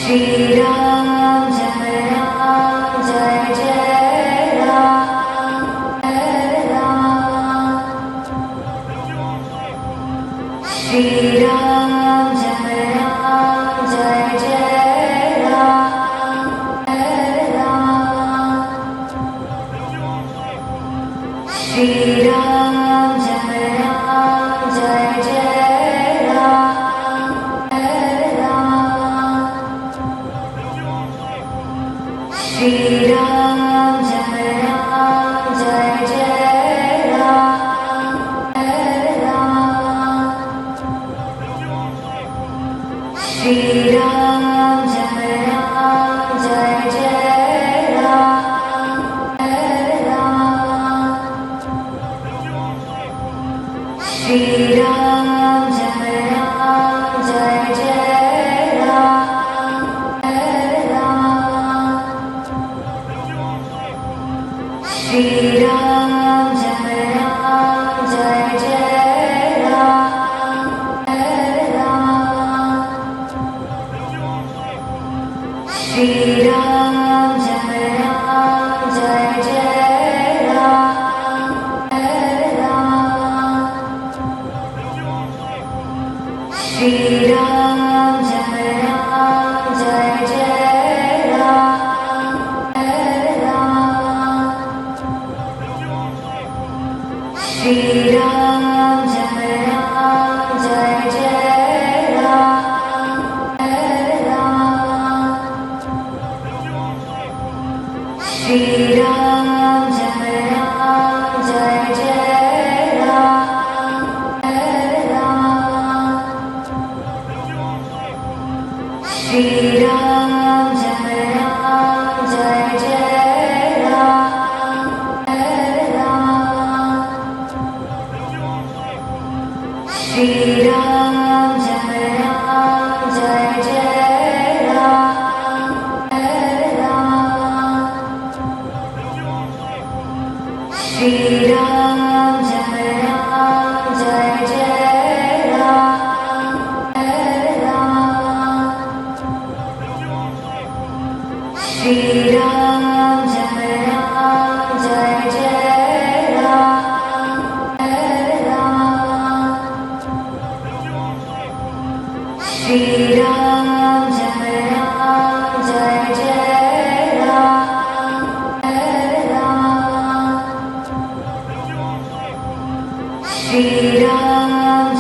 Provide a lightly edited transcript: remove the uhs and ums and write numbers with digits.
Shri Ram Jai Jai Ram Shri Ram Jai Jai Ram Shri Ram Jai Jai Ram Shri Ram Jai Jai Ram Shri Ram Jai Jai Ram Shri Ram Jai Jai Ram Shri Ram Jai Jai Ram Shri Ram Jai Jai Ram Shri Ram Jai Jai Ram Shri Ram Jai Jai Ram Shri Ram Jai Jai Ram Shri Ram Jai Jai Ram Shri Ram Jai Jai Ram Shri Ram Jai Jai Ram Shri Ram Jai Jai Ram Shri Ram Jai Jai Ram Shri Ram